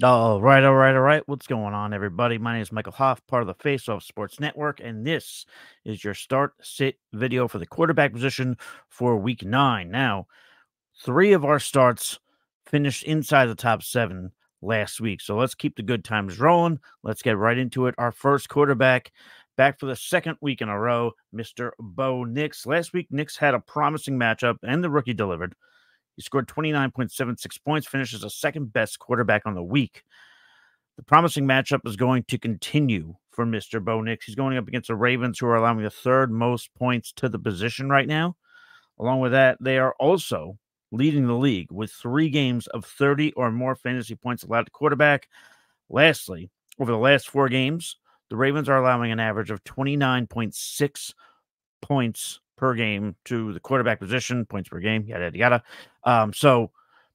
All right. What's going on, everybody? My name is Michael Hoff, part of the Face Off Sports Network, and this is your start-sit video for the quarterback position for Week 9. Now, 3 of our starts finished inside the top 7 last week, so let's keep the good times rolling. Let's get right into it. Our first quarterback back for the second week in a row, Mr. Bo Nix. Last week, Nix had a promising matchup, and the rookie delivered. He scored 29.76 points, finishes the second best quarterback on the week. The promising matchup is going to continue for Mr. Bo Nix. He's going up against the Ravens, who are allowing the third most points to the position right now. Along with that, they are also leading the league with 3 games of 30 or more fantasy points allowed to quarterback. Lastly, over the last 4 games, the Ravens are allowing an average of 29.6 points per game to the quarterback position, points per game, yada, yada, yada. So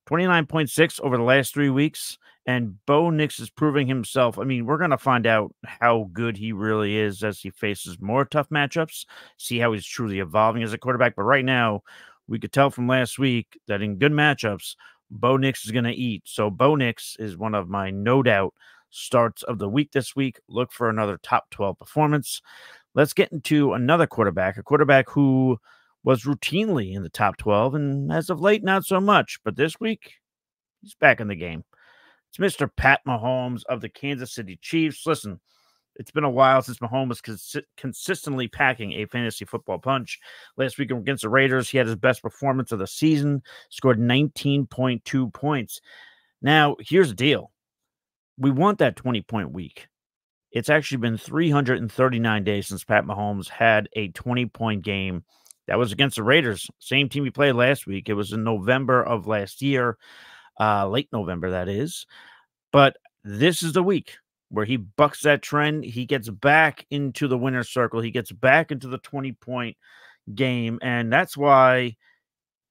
29.6 over the last 3 weeks, and Bo Nix is proving himself. I mean, we're going to find out how good he really is as he faces more tough matchups, see how he's truly evolving as a quarterback. But right now, we could tell from last week that in good matchups, Bo Nix is going to eat. So Bo Nix is one of my no doubt starts of the week this week. Look for another top 12 performance. Let's get into another quarterback, a quarterback who was routinely in the top 12, and as of late, not so much. But this week, he's back in the game. It's Mr. Pat Mahomes of the Kansas City Chiefs. Listen, it's been a while since Mahomes was consistently packing a fantasy football punch. Last week against the Raiders, he had his best performance of the season, scored 19.2 points. Now, here's the deal. We want that 20-point week. It's actually been 339 days since Pat Mahomes had a 20-point game. That was against the Raiders, same team he played last week. It was in November of last year, late November, that is. But this is the week where he bucks that trend. He gets back into the winner's circle. He gets back into the 20-point game, and that's why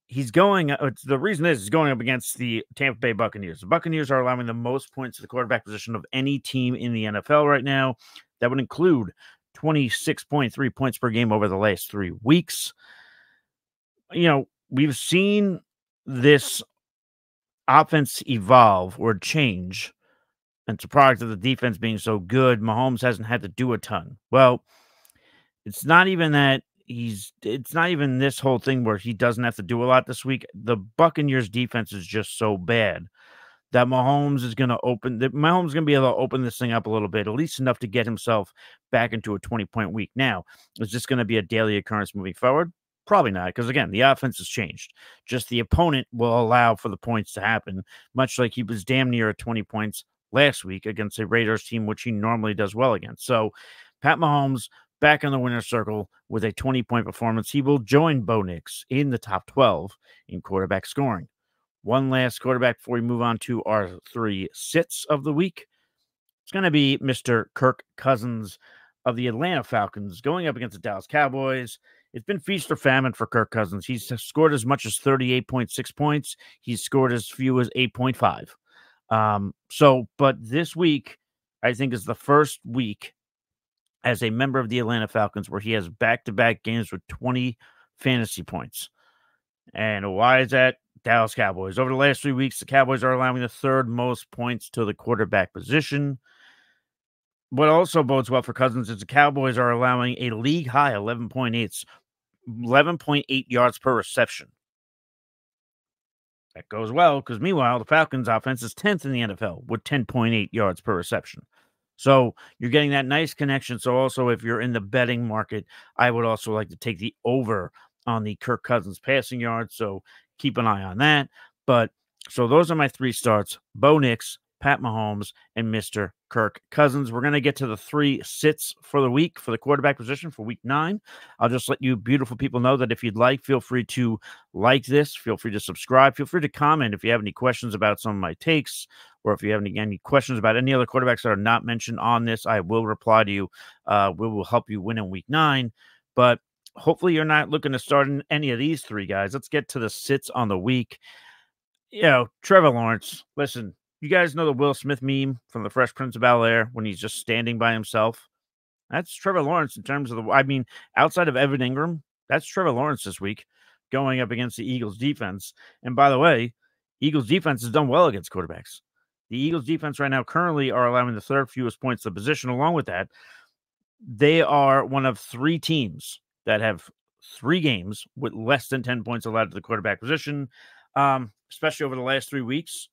he's going. The reason is he's going up against the Tampa Bay Buccaneers. The Buccaneers are allowing the most points to the quarterback position of any team in the NFL right now. That would include 26.3 points per game over the last 3 weeks. You know, we've seen this offense evolve or change, and it's a product of the defense being so good. Mahomes hasn't had to do a ton. Well, it's not even that it's not even this whole thing where he doesn't have to do a lot this week. The Buccaneers defense is just so bad that Mahomes is going to be able to open this thing up a little bit, at least enough to get himself back into a 20-point week. Now, is this going to be a daily occurrence moving forward? Probably not, because again, the offense has changed. Just the opponent will allow for the points to happen, much like he was damn near at 20 points last week against a Raiders team, which he normally does well against. So, Pat Mahomes back in the winner's circle with a 20-point performance. He will join Bo Nix in the top 12 in quarterback scoring. One last quarterback before we move on to our 3 sits of the week. It's going to be Mr. Kirk Cousins of the Atlanta Falcons going up against the Dallas Cowboys. It's been feast or famine for Kirk Cousins. He's scored as much as 38.6 points. He's scored as few as 8.5. But this week, I think, is the first week as a member of the Atlanta Falcons where he has back-to-back games with 20 fantasy points. And why is that? Dallas Cowboys. Over the last 3 weeks, the Cowboys are allowing the third most points to the quarterback position. What also bodes well for Cousins is the Cowboys are allowing a league-high 11.8 yards per reception. That goes well because, meanwhile, the Falcons' offense is 10th in the NFL with 10.8 yards per reception. So you're getting that nice connection. So also, if you're in the betting market, I would also like to take the over on the Kirk Cousins passing yards. So keep an eye on that. But so those are my 3 starts: Bo Nix, Pat Mahomes, and Mr. Kirk Cousins. We're going to get to the 3 sits for the week for the quarterback position for week 9. I'll just let you beautiful people know that if you'd like, feel free to like this. Feel free to subscribe. Feel free to comment if you have any questions about some of my takes, or if you have any questions about any other quarterbacks that are not mentioned on this. I will reply to you. We will help you win in week 9. But hopefully you're not looking to start in any of these 3 guys. Let's get to the sits on the week. You know, Trevor Lawrence. Listen, you guys know the Will Smith meme from the Fresh Prince of Bel-Air when he's just standing by himself? That's Trevor Lawrence in terms of outside of Evan Ingram, that's Trevor Lawrence this week going up against the Eagles defense. And by the way, Eagles defense has done well against quarterbacks. The Eagles defense right now currently are allowing the third fewest points to the position. Along with that, they are one of 3 teams that have 3 games with less than 10 points allowed to the quarterback position, especially over the last 3 weeks.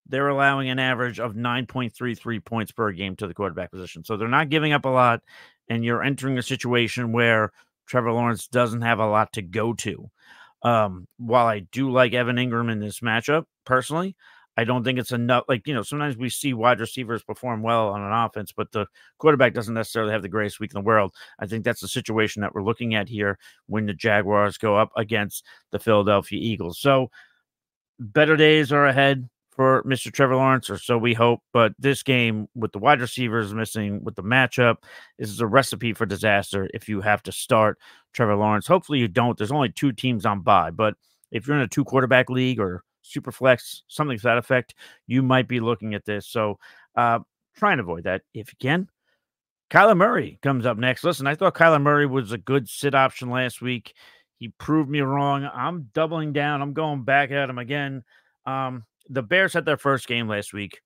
They're allowing an average of 9.33 points per game to the quarterback position. So they're not giving up a lot, and you're entering a situation where Trevor Lawrence doesn't have a lot to go to. While I do like Evan Ingram in this matchup, personally, I don't think it's enough. Like, sometimes we see wide receivers perform well on an offense, but the quarterback doesn't necessarily have the greatest week in the world. I think that's the situation that we're looking at here when the Jaguars go up against the Philadelphia Eagles. So better days are ahead for Mr. Trevor Lawrence, or so we hope. But this game, with the wide receivers missing, with the matchup, is a recipe for disaster if you have to start Trevor Lawrence. Hopefully you don't. There's only 2 teams on bye, but if you're in a 2-quarterback league or super flex, something to that effect, you might be looking at this. So try and avoid that if you can. Kyler Murray comes up next. Listen, I thought Kyler Murray was a good sit option last week. He proved me wrong. I'm doubling down. I'm going back at him again. The Bears had their first game last week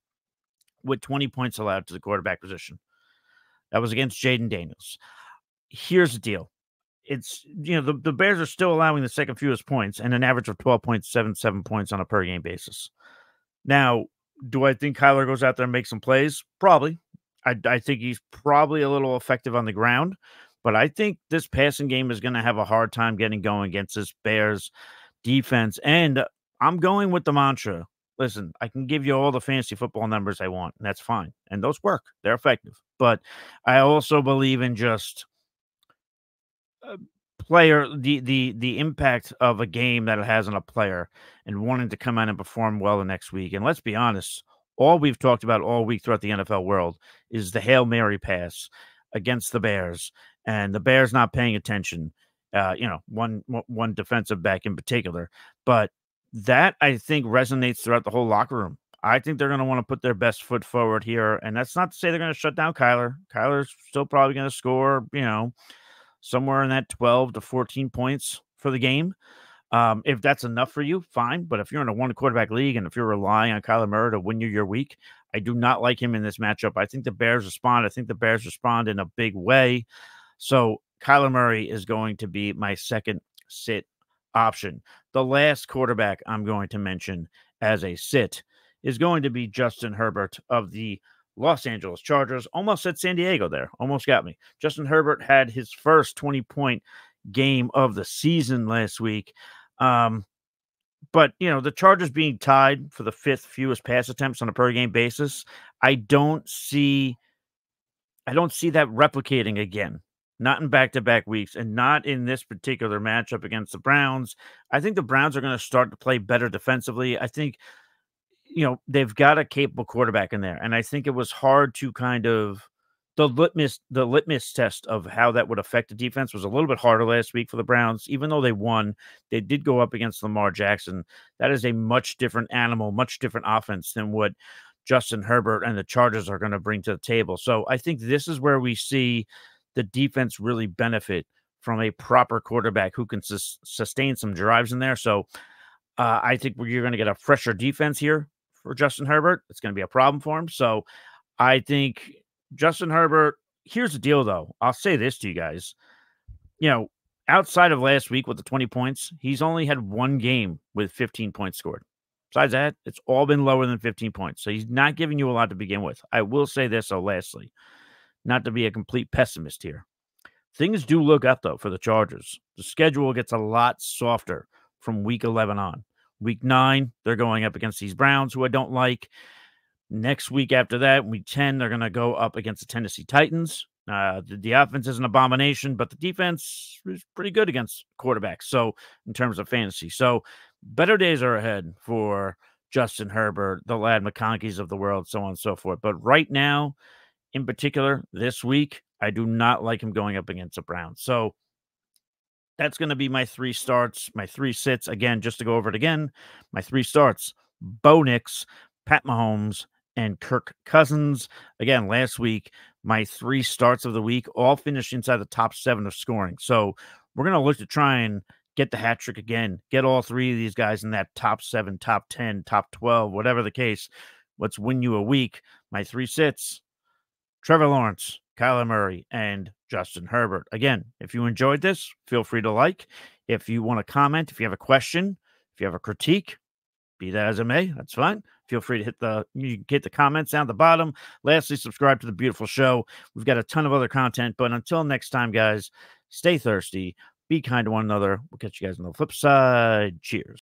with 20 points allowed to the quarterback position. That was against Jaden Daniels. Here's the deal. It's, the Bears are still allowing the second fewest points and an average of 12.77 points on a per game basis. Now, do I think Kyler goes out there and makes some plays? Probably. I think he's probably a little effective on the ground, but I think this passing game is going to have a hard time getting going against this Bears defense. And I'm going with the mantra. Listen, I can give you all the fantasy football numbers I want, and that's fine. And those work. They're effective. But I also believe in just player, the impact of a game that it has on a player and wanting to come out and perform well the next week. And let's be honest, all we've talked about all week throughout the NFL world is the Hail Mary pass against the Bears, and the Bears not paying attention. One defensive back in particular, but that I think resonates throughout the whole locker room. I think they're going to want to put their best foot forward here, and that's not to say they're going to shut down Kyler. Kyler's still probably going to score, somewhere in that 12 to 14 points for the game. If that's enough for you, fine. But if you're in a 1-quarterback league and if you're relying on Kyler Murray to win you your week, I do not like him in this matchup. I think the Bears respond. I think the Bears respond in a big way. So Kyler Murray is going to be my second sit option. The last quarterback I'm going to mention as a sit is going to be Justin Herbert of the Los Angeles Chargers. Almost said San Diego there. Almost got me. Justin Herbert had his first 20-point game of the season last week. But, the Chargers being tied for the 5th fewest pass attempts on a per game basis, I don't see that replicating again. Not in back-to-back weeks and not in this particular matchup against the Browns. I think the Browns are going to start to play better defensively. I think, they've got a capable quarterback in there. And I think it was hard to kind of the litmus test of how that would affect the defense was a little bit harder last week for the Browns. Even though they won, they did go up against Lamar Jackson. That is a much different animal, much different offense than what Justin Herbert and the Chargers are going to bring to the table. So I think this is where we see the defense really benefit from a proper quarterback who can sustain some drives in there. So I think you're going to get a fresher defense here for Justin Herbert. It's going to be a problem for him. So I think Justin Herbert, here's the deal, though. I'll say this to you guys. Outside of last week with the 20 points, he's only had 1 game with 15 points scored. Besides that, it's all been lower than 15 points. So he's not giving you a lot to begin with. I will say this, lastly, not to be a complete pessimist here. Things do look up, though, for the Chargers. The schedule gets a lot softer from week 11 on. Week 9, they're going up against these Browns, who I don't like. Next week after that, week 10, they're going to go up against the Tennessee Titans. The offense is an abomination, but the defense is pretty good against quarterbacks. So in terms of fantasy, so better days are ahead for Justin Herbert, the Lad McConkeys of the world, so on and so forth. But right now, in particular, this week, I do not like him going up against the Browns. So that's going to be my 3 starts, my 3 sits. Again, just to go over it again, my 3 starts: Bo Nix, Pat Mahomes, and Kirk Cousins. Again, last week, my 3 starts of the week all finished inside the top 7 of scoring. So we're going to look to try and get the hat trick again, get all 3 of these guys in that top 7, top 10, top 12, whatever the case. What's win you a week? My 3 sits: Trevor Lawrence, Kyler Murray, and Justin Herbert. Again, if you enjoyed this, feel free to like. If you want to comment, if you have a question, if you have a critique, be that as it may, that's fine. Feel free to hit the comments down at the bottom. Lastly, subscribe to the beautiful show. We've got a ton of other content, but until next time, guys, stay thirsty, be kind to one another. We'll catch you guys on the flip side. Cheers.